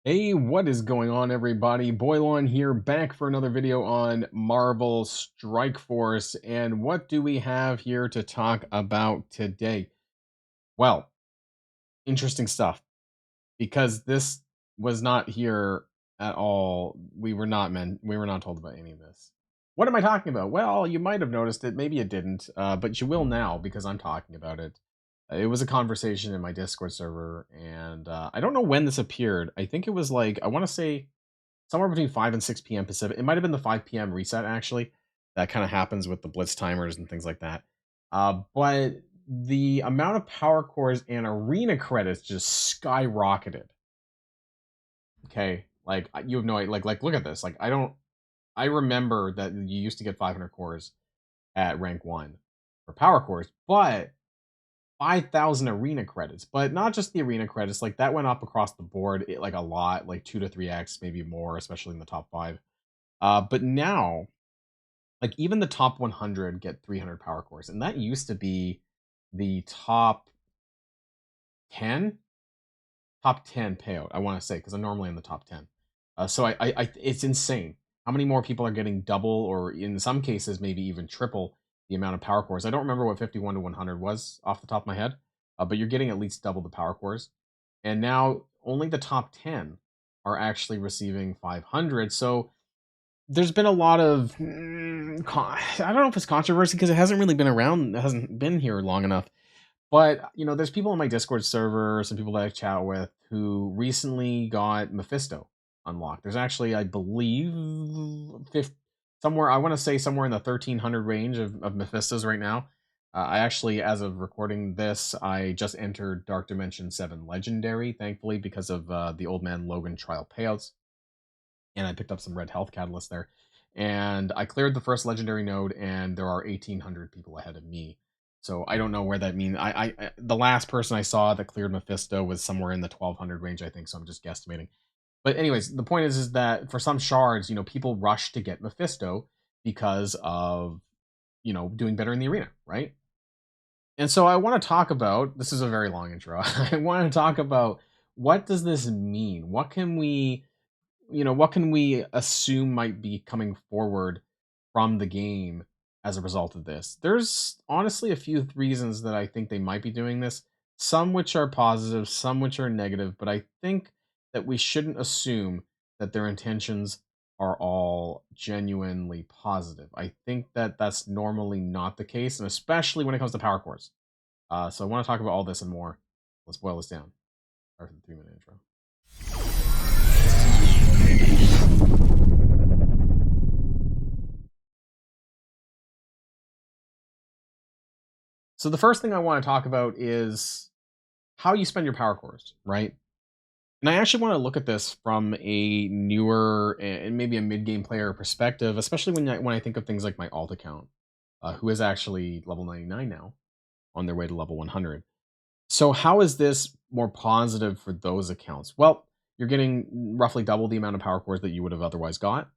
Hey, what is going on, everybody? Boilon here, back for another video on Marvel Strike Force. And what do we have here to talk about today? Well, interesting stuff, because this was not here at all. We were not told about any of this. What am I talking about? Well, you might have noticed it, maybe you didn't, but you will now because I'm talking about it. It was a conversation in my Discord server, and I don't know when this appeared. I think it was like, I want to say somewhere between 5 and 6 p.m. Pacific. It might have been the 5 p.m. reset, actually. That kind of happens with the Blitz timers and things like that. But the amount of power cores and arena credits just skyrocketed. Okay, like you have no idea. Like look at this. Like I remember that you used to get 500 cores at rank 1 for power cores, but 5,000 arena credits. But not just the arena credits, like that went up across the board, like a lot, like 2 to 3x, maybe more, especially in the top 5. But now, like even the top 100 get 300 power cores, and that used to be the ten, top 10 payout. I want to say because I'm normally in the top 10. It's insane how many more people are getting double, or in some cases maybe even triple the amount of power cores. I don't remember what 51 to 100 was off the top of my head, but you're getting at least double the power cores. And now only the top 10 are actually receiving 500. So there's been a lot of I don't know if it's controversy because it hasn't really been around, it hasn't been here long enough. But there's people on my Discord server, some people that I chat with, who recently got Mephisto unlocked. There's actually, I believe, somewhere, I want to say somewhere in the 1300 range of Mephistos right now. I actually, as of recording this, I just entered Dark Dimension 7 Legendary, thankfully, because of the Old Man Logan trial payouts, and I picked up some red health catalysts there. And I cleared the first legendary node, and there are 1,800 people ahead of me. So I don't know where that means. The last person I saw that cleared Mephisto was somewhere in the 1,200 range, I think. So I'm just guesstimating. But anyways, the point is that for some shards, people rush to get Mephisto because of doing better in the arena, right? And so I want to talk about, this is a very long intro. I want to talk about, what does this mean? What can we assume might be coming forward from the game as a result of this? There's honestly a few reasons that I think they might be doing this, some which are positive, some which are negative, but I think that we shouldn't assume that their intentions are all genuinely positive. I think that that's normally not the case, and especially when it comes to power cores. So I want to talk about all this and more. Let's boil this down. After the 3-minute intro. So the first thing I want to talk about is how you spend your power cores, right? And I actually want to look at this from a newer and maybe a mid-game player perspective, especially when I think of things like my alt account, who is actually level 99 now, on their way to level 100. So how is this more positive for those accounts? Well, you're getting roughly double the amount of power cores that you would have otherwise got.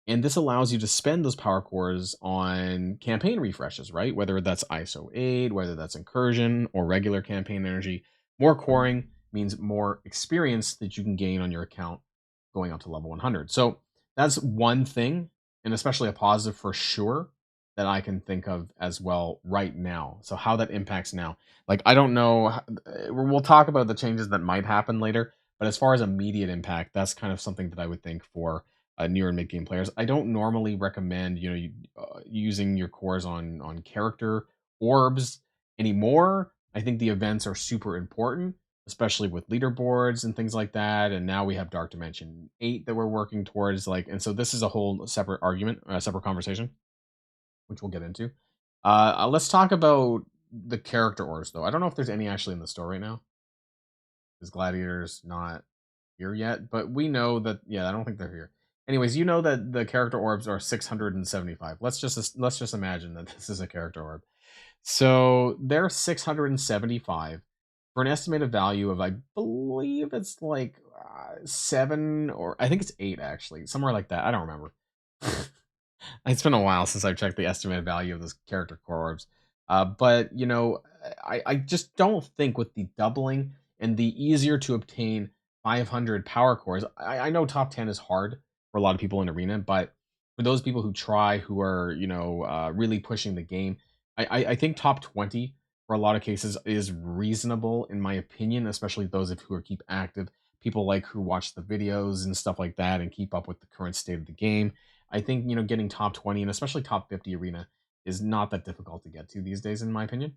And this allows you to spend those power cores on campaign refreshes, right? Whether that's ISO 8, whether that's incursion or regular campaign energy. More coring means more experience that you can gain on your account going up to level 100. So that's one thing, and especially a positive for sure, that I can think of as well right now. So how that impacts now. Like, I don't know. We'll talk about the changes that might happen later. But as far as immediate impact, that's kind of something that I would think for near and mid game players. I don't normally recommend using your cores on character orbs anymore. I think the events are super important, especially with leaderboards and things like that. And now we have Dark Dimension 8 that we're working towards. And so this is a whole separate argument, a separate conversation, which we'll get into. Let's talk about the character orbs, though. I don't know if there's any actually in the store right now, because Gladiator's not here yet, but we know that, yeah, I don't think they're here. Anyways, you know that the character orbs are 675. Let's just imagine that this is a character orb. So they're 675 for an estimated value of, I believe it's like 7, or I think it's 8 actually, somewhere like that. I don't remember. It's been a while since I've checked the estimated value of those character core orbs. But I just don't think with the doubling and the easier to obtain 500 power cores. I know top 10 is hard for a lot of people in Arena, but for those people who try, who are, really pushing the game, I think top 20 for a lot of cases is reasonable in my opinion, especially those of who are keep active, people like who watch the videos and stuff like that and keep up with the current state of the game. I think, getting top 20 and especially top 50 Arena is not that difficult to get to these days, in my opinion.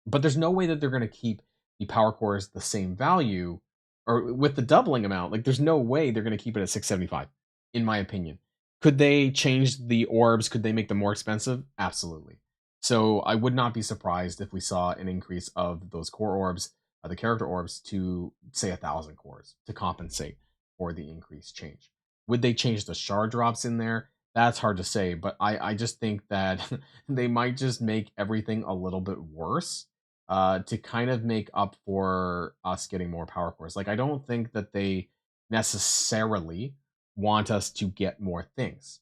But there's no way that they're going to keep the power cores the same value or with the doubling amount. Like, there's no way they're going to keep it at 675, in my opinion. Could they change the orbs? Could they make them more expensive? Absolutely. So I would not be surprised if we saw an increase of those core orbs, the character orbs, to say 1,000 cores to compensate for the increased change. Would they change the shard drops in there? That's hard to say, but I just think that they might just make everything a little bit worse to kind of make up for us getting more power cores. Like, I don't think that they necessarily want us to get more things.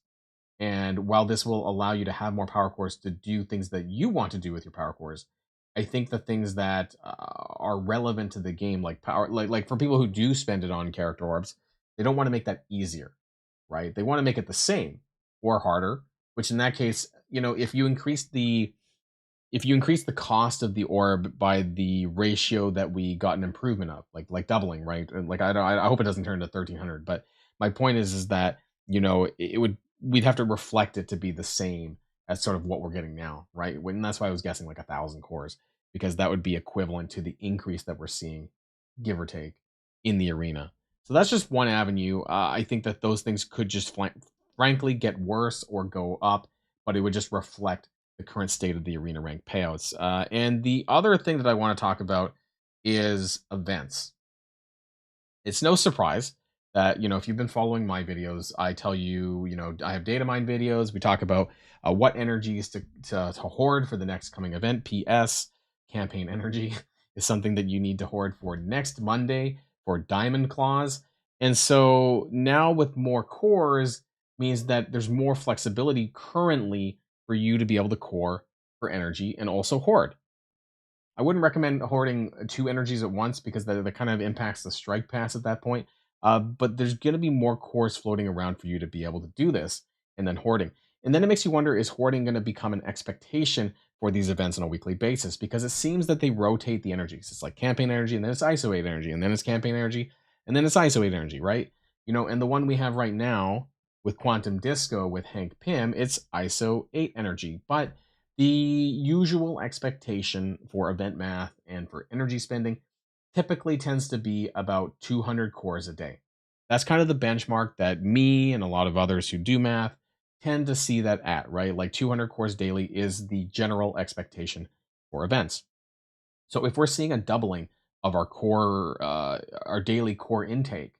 And while this will allow you to have more power cores to do things that you want to do with your power cores, I think the things that are relevant to the game, like power, like for people who do spend it on character orbs, they don't want to make that easier, right? They want to make it the same or harder. Which in that case, if you increase the cost of the orb by the ratio that we got an improvement of, like doubling, right? And like I hope it doesn't turn to 1,300. But my point is that we'd have to reflect it to be the same as sort of what we're getting now, right? When that's why I was guessing like 1,000 cores, because that would be equivalent to the increase that we're seeing, give or take, in the arena. So that's just one avenue. I think that those things could just frankly get worse or go up, but it would just reflect the current state of the arena rank payouts. And the other thing that I want to talk about is events. It's no surprise that, if you've been following my videos, I tell you, I have data mine videos. We talk about what energies to hoard for the next coming event. PS, campaign energy is something that you need to hoard for next Monday for Diamond Claws. And so now with more cores means that there's more flexibility currently for you to be able to core for energy and also hoard. I wouldn't recommend hoarding two energies at once because that kind of impacts the strike pass at that point. But there's going to be more cores floating around for you to be able to do this, and then hoarding. And then it makes you wonder, is hoarding going to become an expectation for these events on a weekly basis? Because it seems that they rotate the energies. It's like campaign energy, and then it's ISO 8 energy, and then it's campaign energy, and then it's ISO 8 energy, right? And the one we have right now with Quantum Disco with Hank Pym, it's ISO 8 energy. But the usual expectation for event math and for energy spending typically tends to be about 200 cores a day. That's kind of the benchmark that me and a lot of others who do math tend to see that at, right? Like 200 cores daily is the general expectation for events. So if we're seeing a doubling of our daily core intake,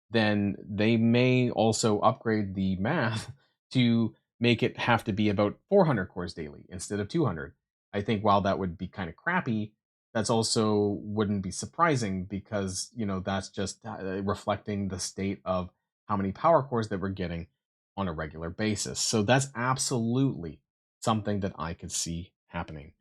then they may also upgrade the math to make it have to be about 400 cores daily instead of 200. I think while that would be kind of crappy, that's also wouldn't be surprising because, that's just reflecting the state of how many power cores that we're getting on a regular basis. So that's absolutely something that I could see happening.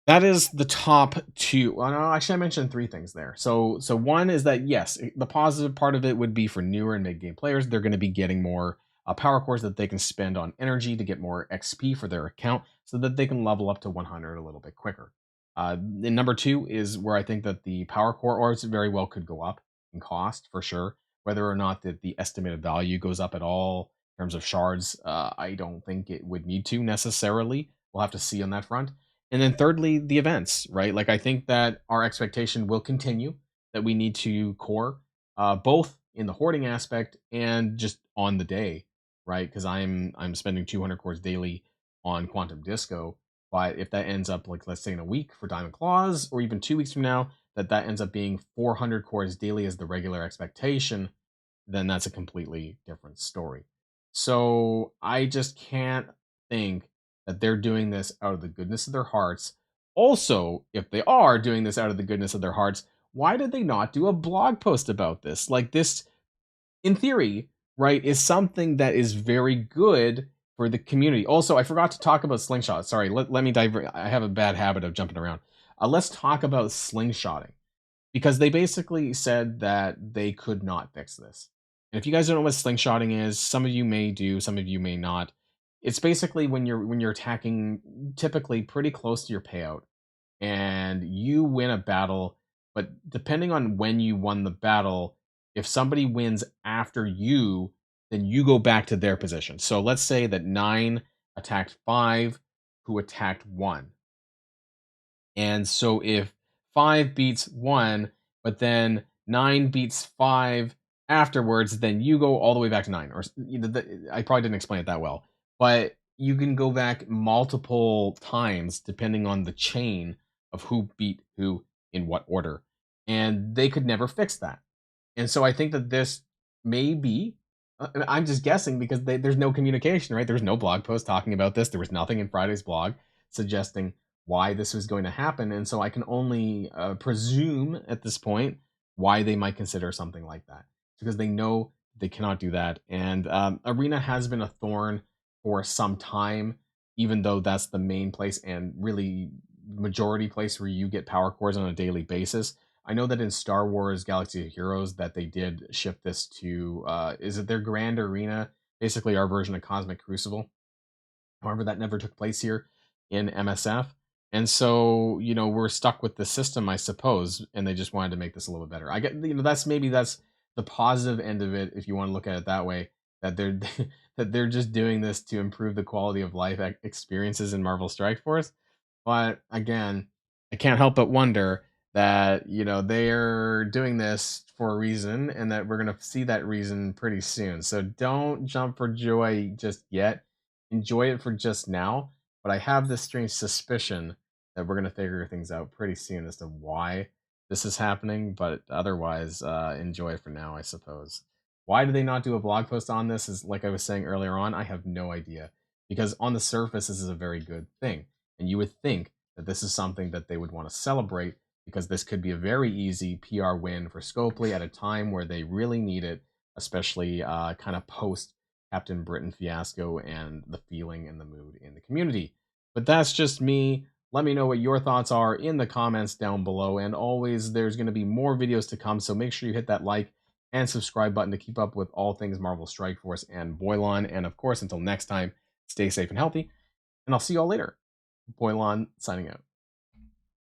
That is the top two. Well, no, actually, I mentioned three things there. So one is that yes, the positive part of it would be for newer and mid game players. They're going to be getting more power cores that they can spend on energy to get more XP for their account, so that they can level up to 100 a little bit quicker. And number two is where I think that the power core orbs very well could go up in cost for sure. Whether or not that the estimated value goes up at all in terms of shards, I don't think it would need to necessarily. We'll have to see on that front. And then thirdly, the events, right? Like, I think that our expectation will continue that we need to core both in the hoarding aspect and just on the day, right? Because I'm spending 200 cores daily on Quantum Disco. But if that ends up, like, let's say in a week for Diamond Claws, or even 2 weeks from now, that ends up being 400 cores daily as the regular expectation, then that's a completely different story. So I just can't think that they're doing this out of the goodness of their hearts. Also, if they are doing this out of the goodness of their hearts, why did they not do a blog post about this? Like, this, in theory, right, is something that is very good for the community. Also, I forgot to talk about slingshot. Sorry, let me divert. I have a bad habit of jumping around. Let's talk about slingshotting. because they basically said that they could not fix this. And if you guys don't know what slingshotting is, some of you may do, some of you may not. It's basically when you're attacking typically pretty close to your payout and you win a battle, but depending on when you won the battle, if somebody wins after you, then you go back to their position. So let's say that 9 attacked 5 who attacked 1. And so if 5 beats 1, but then 9 beats 5 afterwards, then you go all the way back to 9. Or I probably didn't explain it that well, but you can go back multiple times depending on the chain of who beat who in what order. And they could never fix that. And so I think that this may be, I'm just guessing because there's no communication, right? There's no blog post talking about this. There was nothing in Friday's blog suggesting why this was going to happen. And so I can only presume at this point why they might consider something like that because they know they cannot do that. And Arena has been a thorn for some time, even though that's the main place and really majority place where you get power cores on a daily basis. I know that in Star Wars Galaxy of Heroes that they did shift this to is it their Grand Arena, basically our version of Cosmic Crucible. However, that never took place here in MSF. And so, we're stuck with the system, I suppose, and they just wanted to make this a little bit better. I get, that's the positive end of it, if you want to look at it that way, that they're that they're just doing this to improve the quality of life experiences in Marvel Strike Force. But again, I can't help but wonder that, they're doing this for a reason and that we're going to see that reason pretty soon. So don't jump for joy just yet. Enjoy it for just now. But I have this strange suspicion that we're going to figure things out pretty soon as to why this is happening. But otherwise, enjoy it for now, I suppose. Why did they not do a blog post on this? Is like I was saying earlier on, I have no idea. Because on the surface, this is a very good thing. And you would think that this is something that they would want to celebrate because this could be a very easy PR win for Scopely at a time where they really need it, especially kind of post Captain Britain fiasco and the feeling and the mood in the community. But that's just me. Let me know what your thoughts are in the comments down below. And always, there's going to be more videos to come, so make sure you hit that like and subscribe button to keep up with all things Marvel Strike Force and Boilon. And of course, until next time, stay safe and healthy, and I'll see you all later. Boilon signing out.